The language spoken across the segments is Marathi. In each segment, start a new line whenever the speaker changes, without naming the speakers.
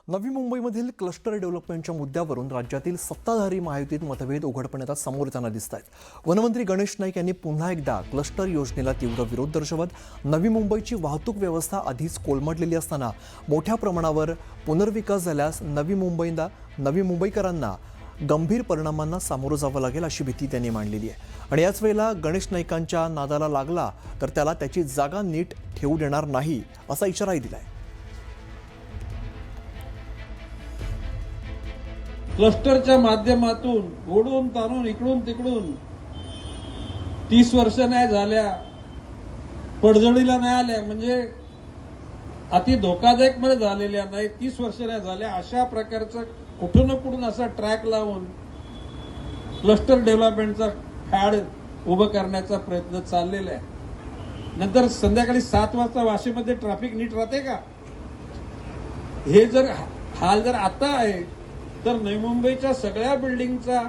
नवी मुंबईमधील क्लस्टर डेव्हलपमेंटच्या मुद्द्यावरून राज्यातील सत्ताधारी महायुतीत मतभेद उघडपणे आता समोर येताना दिसत आहेत। वनमंत्री गणेश नाईक यांनी पुन्हा एकदा क्लस्टर योजनेला तीव्र विरोध दर्शवत नवी मुंबईची वाहतूक व्यवस्था आधीच कोलमडलेली असताना मोठ्या प्रमाणावर पुनर्विकास झाल्यास नवी मुंबईकरांना गंभीर परिणामांना सामोरं जावं लागेल अशी भीती त्यांनी मांडलेली आहे। आणि याच वेळेला गणेश नाईकांच्या नादाला लागला तर त्याला त्याची जागा नीट ठेवू देणार नाही असा इशाराही दिलाय।
क्लस्टरच्या माध्यमातून ओढून ताणून इकडून तिकडून 30 वर्ष नाही झाल्या, पडझडीला नाही आल्या, म्हणजे अति धोकादायक मध्ये झालेल्या नाही, 30 वर्ष नाही झाल्या, अशा प्रकारचं कुठून ना कुठून असा ट्रॅक लावून क्लस्टर डेव्हलपमेंटचा फॅड उभं करण्याचा प्रयत्न चाललेला आहे। नंतर संध्याकाळी 7 वाजता वाशीमध्ये ट्रॅफिक नीट राहते का? हे जर हाल जर आता आहे तर नवी मुंबईच्या सगळ्या बिल्डिंगचा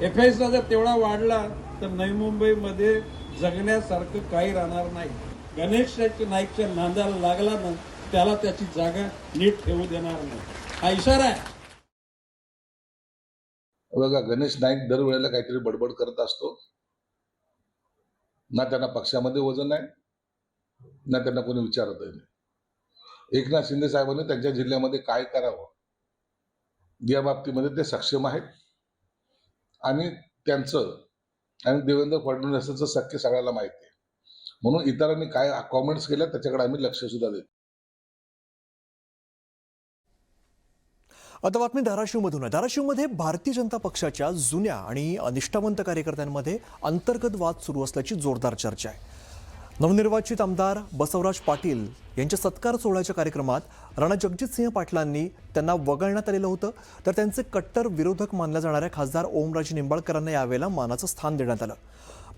एफएसआय जर तेवढा वाढला तर नवी मुंबईमध्ये जगण्यासारखं काही राहणार नाही। गणेश नाईकच्या नांदाला लागला ना त्याला त्याची जागा नीट ठेवू देणार नाही, हा इशारा आहे।
बघा, गणेश नाईक दरवेळेला काहीतरी बडबड करत असतो ना, त्यांना पक्षामध्ये वजन आहे ना त्यांना कोणी विचारतही नाही। एकनाथ शिंदे साहेबांनी त्यांच्या जिल्ह्यामध्ये काय करावं या बाबतीमध्ये ते सक्षम आहेत आणि त्यांचं आणि देवेंद्र फडणवीसांचं सख्य सगळ्याला माहिती आहे, म्हणून इतरांनी काय कॉमेंट्स केल्या त्याच्याकडे आम्ही लक्ष सुद्धा देतो।
आता बातमी धाराशिवमधून आहे। धाराशिवमध्ये भारतीय जनता पक्षाच्या जुन्या आणि निष्ठावंत कार्यकर्त्यांमध्ये अंतर्गत वाद सुरू असल्याची जोरदार चर्चा आहे। नवनिर्वाचित आमदार बसवराज पाटील यांच्या सत्कार सोहळ्याच्या कार्यक्रमात राणा जगजितसिंह पाटलांनी त्यांना वगळण्यात आलेलं होतं, तर त्यांचे कट्टर विरोधक मानल्या जाणाऱ्या खासदार ओमराजे निंबाळकरांना यावेळेला मानाचं स्थान देण्यात आलं।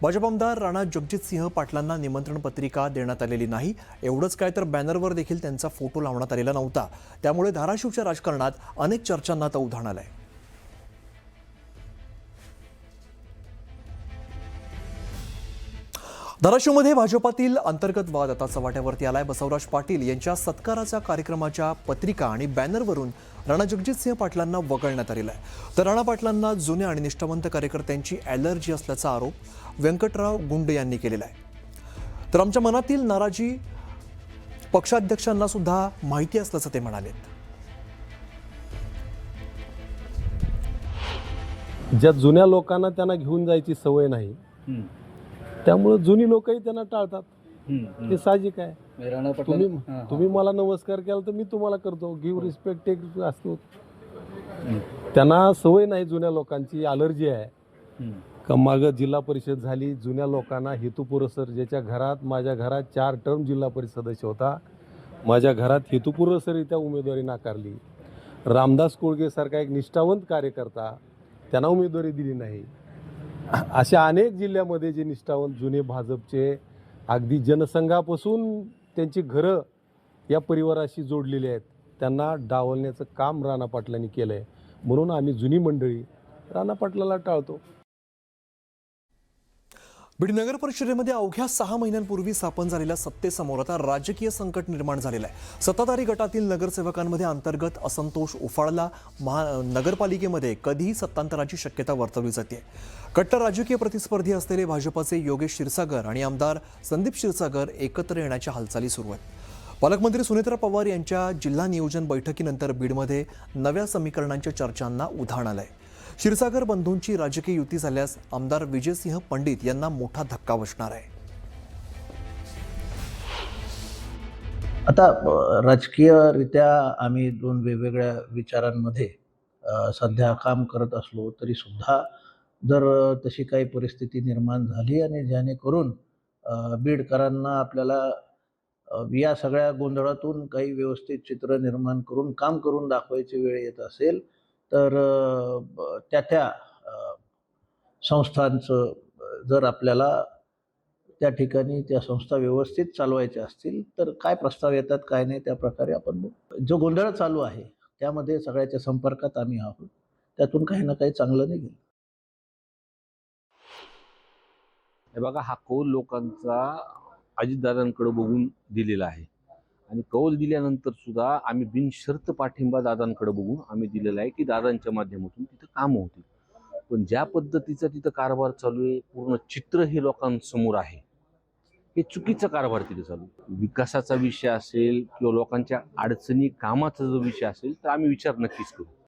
भाजप आमदार राणा जगजितसिंह पाटलांना निमंत्रण पत्रिका देण्यात आलेली नाही, एवढंच काय तर बॅनरवर देखील त्यांचा फोटो लावण्यात आलेला नव्हता। त्यामुळे धाराशिवच्या राजकारणात अनेक चर्चांना आता उधाण आलंय। धाराशिवमध्ये भाजपातील अंतर्गत वाद आता चव्हाट्यावरती आलाय। बसवराज पाटील यांच्या सत्काराच्या कार्यक्रमाच्या पत्रिका आणि बॅनरवरून राणा जगजितसिंह पाटलांना वगळण्यात आलेला आहे, तर राणा पाटलांना जुन्या आणि निष्ठावंत कार्यकर्त्यांची ॲलर्जी असल्याचा आरोप व्यंकटराव गुंड यांनी केलेला आहे। तर आमच्या मनातील नाराजी पक्षाध्यक्षांना सुद्धा माहिती असल्याचं ते म्हणाले।
ज्या जुन्या लोकांना त्यांना घेऊन जायची सवय नाही, त्यामुळे जुनी लोकही त्यांना टाळतात, हे साहजिक आहे। तुम्ही मला नमस्कार केला तर मी तुम्हाला करतो, गिव्ह रिस्पेक्ट टेक असतो। त्यांना सवय नाही, जुन्या लोकांची ॲलर्जी आहे। का मागं जिल्हा परिषद झाली, जुन्या लोकांना हेतुपुरस्सर, ज्याच्या घरात माझ्या घरात 4 टर्म जिल्हा परिषद सदस्य होता, माझ्या घरात हेतुपुरस्सररित्या उमेदवारी नाकारली। रामदास कोळगेसारखा एक निष्ठावंत कार्यकर्ता, त्यांना उमेदवारी दिली नाही। अशा अनेक जिल्ह्यामध्ये जे निष्ठावंत जुने भाजपचे अगदी जनसंघापासून त्यांची घरं या परिवाराशी जोडलेली आहेत, त्यांना डावलण्याचं काम राणा पाटलांनी केलं आहे। म्हणून आम्ही जुनी मंडळी राणा पाटलाला टाळतो।
बीड नगर परिषदेमध्ये अवघ्या 6 महिन्यांपूर्वी स्थापन झालेल्या सत्तेसमोर आता राजकीय संकट निर्माण झालेलं आहे। सत्ताधारी गटातील नगरसेवकांमध्ये अंतर्गत असंतोष उफाळला। नगरपालिकेमध्ये कधीही सत्तांतराची शक्यता वर्तवली जाते। कट्टर राजकीय प्रतिस्पर्धी असलेले भाजपाचे योगेश क्षीरसागर आणि आमदार संदीप क्षीरसागर एकत्र येण्याच्या हालचाली सुरू आहेत। पालकमंत्री सुनेत्रा पवार यांच्या जिल्हा नियोजन बैठकीनंतर बीडमध्ये नव्या समीकरणांच्या चर्चांना उधाण आलंय। क्षीरसागर बंधूंची राजकीय युती झाल्यास आमदार विजयसिंह पंडित यांना मोठा धक्का बसणार आहे।
आता राजकीयरित्या आम्ही 2 वेगवेगळ्या विचारांमध्ये सध्या काम करत असलो तरी सुद्धा जर तशी काही परिस्थिती निर्माण झाली आणि जेणेकरून बीडकरांना आपल्याला या सगळ्या गोंधळातून काही व्यवस्थित चित्र निर्माण करून काम करून दाखवायची वेळ येत असेल तर त्या संस्थांचं जर आपल्याला त्या ठिकाणी त्या संस्था व्यवस्थित चालवायच्या असतील तर काय प्रस्ताव येतात काय नाही त्या प्रकारे आपण जो गोंधळ चालू आहे त्यामध्ये सगळ्याच्या संपर्कात आम्ही आहोत, त्यातून काही ना काही चांगलं निघेल।
हे बघा, हा कौल लोकांचा अजितदादांकडे बघून दिलेला आहे आणि कौल दिल्यानंतर सुद्धा आम्ही बिनशर्त पाठिंबा दादांकडे बघून आम्ही दिलेला आहे की दादांच्या माध्यमातून तिथं कामं होतील. पण ज्या पद्धतीचा तिथं कारभार चालू आहे, पूर्ण चित्र हे लोकांसमोर आहे. हे चुकीचा कारभार तिथे चालू आहे. विकासाचा विषय असेल किंवा लोकांच्या अडचणी कामाचा जो विषय असेल तर आम्ही विचार नक्कीच करू.